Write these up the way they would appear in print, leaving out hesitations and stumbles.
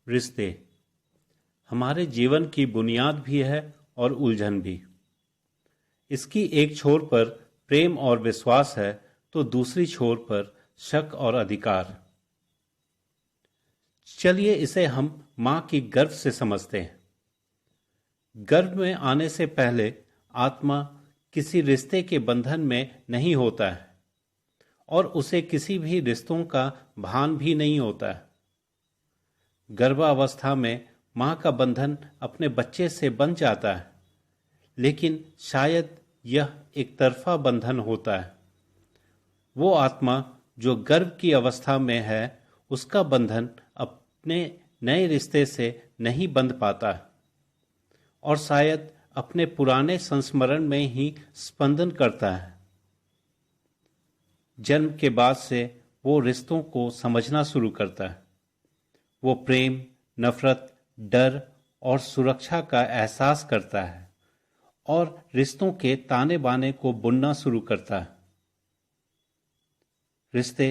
रिश्ते हमारे जीवन की बुनियाद भी है और उलझन भी। इसकी एक छोर पर प्रेम और विश्वास है तो दूसरी छोर पर शक और अधिकार। चलिए इसे हम मां की गर्भ से समझते हैं। गर्भ में आने से पहले आत्मा किसी रिश्ते के बंधन में नहीं होता है और उसे किसी भी रिश्तों का भान भी नहीं होता है। गर्भावस्था में मां का बंधन अपने बच्चे से बन जाता है, लेकिन शायद यह एक तरफा बंधन होता है। वो आत्मा जो गर्भ की अवस्था में है, उसका बंधन अपने नए रिश्ते से नहीं बंध पाता है और शायद अपने पुराने संस्मरण में ही स्पंदन करता है। जन्म के बाद से वो रिश्तों को समझना शुरू करता है। वो प्रेम, नफरत, डर और सुरक्षा का एहसास करता है और रिश्तों के ताने बाने को बुनना शुरू करता है। रिश्ते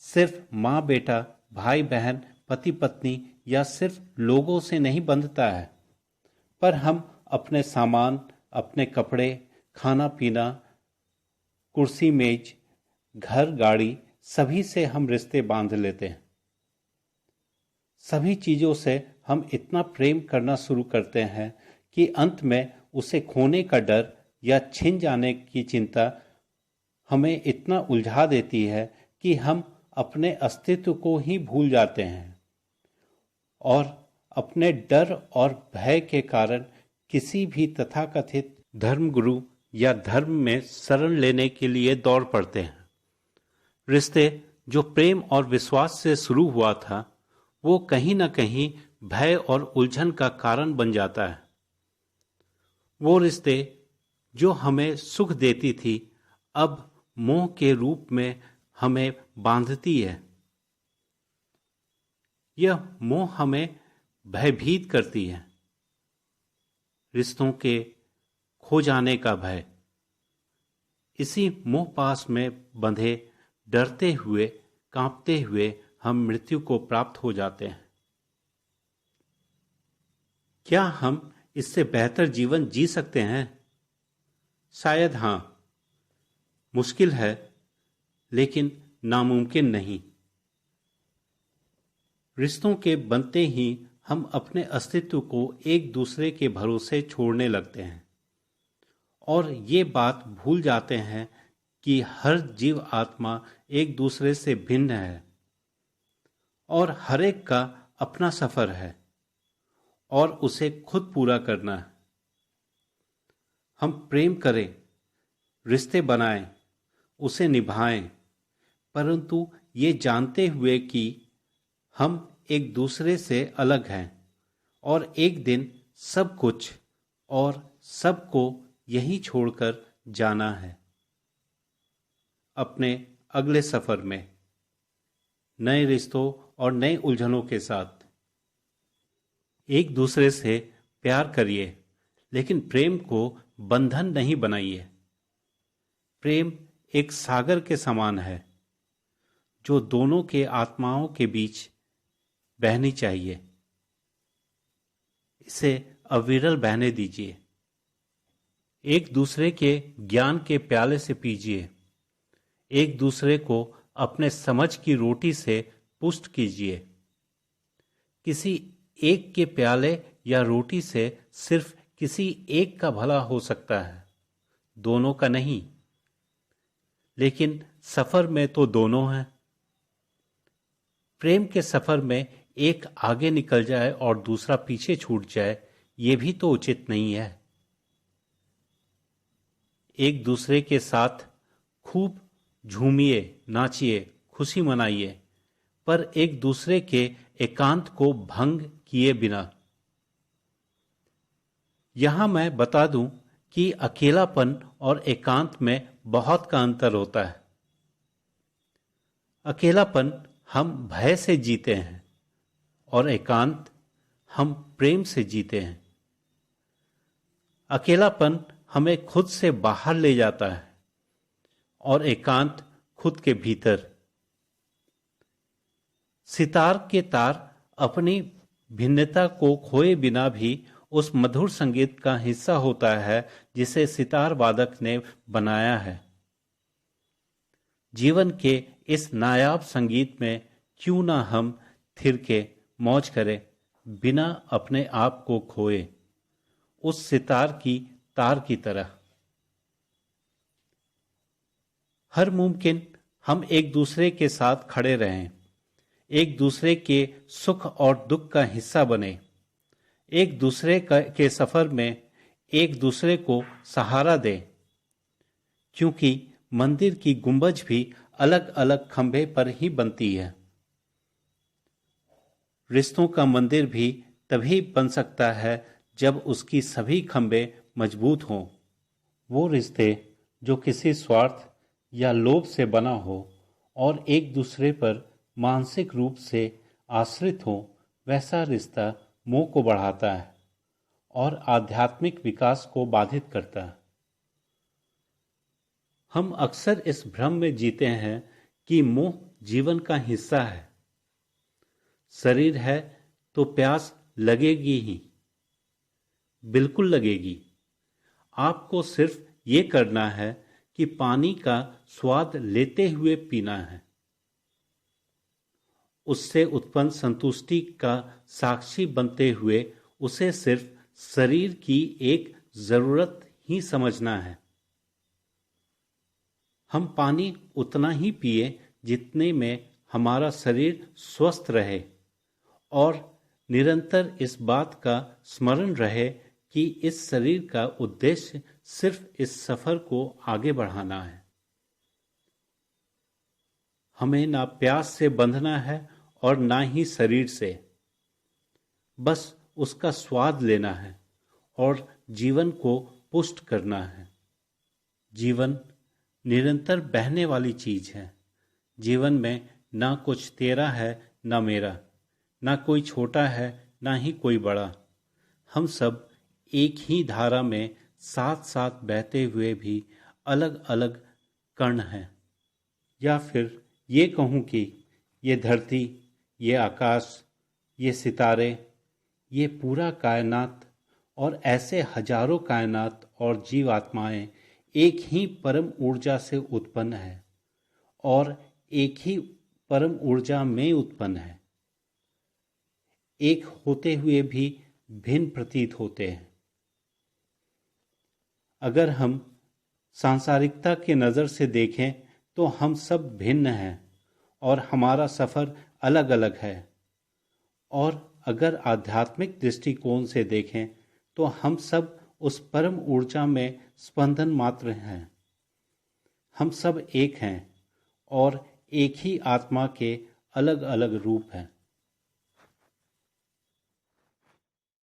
सिर्फ माँ बेटा, भाई बहन, पति पत्नी या सिर्फ लोगों से नहीं बंधता है, पर हम अपने सामान, अपने कपड़े, खाना पीना, कुर्सी मेज, घर गाड़ी, सभी से हम रिश्ते बांध लेते हैं। सभी चीजों से हम इतना प्रेम करना शुरू करते हैं कि अंत में उसे खोने का डर या छिन जाने की चिंता हमें इतना उलझा देती है कि हम अपने अस्तित्व को ही भूल जाते हैं और अपने डर और भय के कारण किसी भी तथाकथित धर्मगुरु या धर्म में शरण लेने के लिए दौड़ पड़ते हैं। रिश्ते जो प्रेम और विश्वास से शुरू हुआ था, वो कहीं न कहीं भय और उलझन का कारण बन जाता है। वो रिश्ते जो हमें सुख देती थी, अब मोह के रूप में हमें बांधती है। यह मोह हमें भयभीत करती है। रिश्तों के खो जाने का भय। इसी मोह पास में बंधे, डरते हुए, कांपते हुए हम मृत्यु को प्राप्त हो जाते हैं। क्या हम इससे बेहतर जीवन जी सकते हैं? शायद हाँ। मुश्किल है, लेकिन नामुमकिन नहीं। रिश्तों के बनते ही हम अपने अस्तित्व को एक दूसरे के भरोसे छोड़ने लगते हैं और ये बात भूल जाते हैं कि हर जीव आत्मा एक दूसरे से भिन्न है और हर एक का अपना सफर है और उसे खुद पूरा करना है। हम प्रेम करें, रिश्ते बनाएं, उसे निभाएं, परंतु ये जानते हुए कि हम एक दूसरे से अलग हैं और एक दिन सब कुछ और सबको यहीं छोड़कर जाना है। अपने अगले सफर में नए रिश्तों और नए उलझनों के साथ एक दूसरे से प्यार करिए, लेकिन प्रेम को बंधन नहीं बनाइए। प्रेम एक सागर के समान है जो दोनों के आत्माओं के बीच बहनी चाहिए। इसे अविरल बहने दीजिए। एक दूसरे के ज्ञान के प्याले से पीजिए। एक दूसरे को अपने समझ की रोटी से पुष्ट कीजिए। किसी एक के प्याले या रोटी से सिर्फ किसी एक का भला हो सकता है, दोनों का नहीं। लेकिन सफर में तो दोनों हैं। प्रेम के सफर में एक आगे निकल जाए और दूसरा पीछे छूट जाए, ये भी तो उचित नहीं है। एक दूसरे के साथ खूब झूमिए, नाचिए, खुशी मनाइए, पर एक दूसरे के एकांत को भंग किए बिना। यहां मैं बता दूं कि अकेलापन और एकांत में बहुत का अंतर होता है। अकेलापन हम भय से जीते हैं और एकांत हम प्रेम से जीते हैं। अकेलापन हमें खुद से बाहर ले जाता है और एकांत खुद के भीतर। सितार के तार अपनी भिन्नता को खोए बिना भी उस मधुर संगीत का हिस्सा होता है जिसे सितार वादक ने बनाया है। जीवन के इस नायाब संगीत में क्यों ना हम थिरके मौज करें, बिना अपने आप को खोए, उस सितार की तार की तरह। हर मुमकिन हम एक दूसरे के साथ खड़े रहें, एक दूसरे के सुख और दुख का हिस्सा बने, एक दूसरे के सफर में एक दूसरे को सहारा दें, क्योंकि मंदिर की गुंबज भी अलग अलग खंभे पर ही बनती है। रिश्तों का मंदिर भी तभी बन सकता है जब उसकी सभी खंभे मजबूत हों। वो रिश्ते जो किसी स्वार्थ या लोभ से बना हो और एक दूसरे पर मानसिक रूप से आश्रित हो, वैसा रिश्ता मोह को बढ़ाता है और आध्यात्मिक विकास को बाधित करता है। हम अक्सर इस भ्रम में जीते हैं कि मोह जीवन का हिस्सा है। शरीर है तो प्यास लगेगी ही, बिल्कुल लगेगी। आपको सिर्फ ये करना है कि पानी का स्वाद लेते हुए पीना है। उससे उत्पन्न संतुष्टि का साक्षी बनते हुए उसे सिर्फ शरीर की एक जरूरत ही समझना है। हम पानी उतना ही पिए जितने में हमारा शरीर स्वस्थ रहे और निरंतर इस बात का स्मरण रहे कि इस शरीर का उद्देश्य सिर्फ इस सफर को आगे बढ़ाना है। हमें ना प्यास से बंधना है और ना ही शरीर से, बस उसका स्वाद लेना है और जीवन को पुष्ट करना है। जीवन निरंतर बहने वाली चीज है। जीवन में ना कुछ तेरा है ना मेरा, ना कोई छोटा है ना ही कोई बड़ा। हम सब एक ही धारा में साथ साथ बहते हुए भी अलग अलग कण हैं। या फिर ये कहूँ कि ये धरती, ये आकाश, ये सितारे, ये पूरा कायनात और ऐसे हजारों कायनात और जीवात्माएं एक ही परम ऊर्जा से उत्पन्न है और एक ही परम ऊर्जा में उत्पन्न है। एक होते हुए भी भिन्न प्रतीत होते हैं। अगर हम सांसारिकता के नज़र से देखें तो हम सब भिन्न हैं और हमारा सफ़र अलग अलग है। और अगर आध्यात्मिक दृष्टिकोण से देखें तो हम सब उस परम ऊर्जा में स्पंदन मात्र हैं। हम सब एक हैं और एक ही आत्मा के अलग अलग रूप हैं।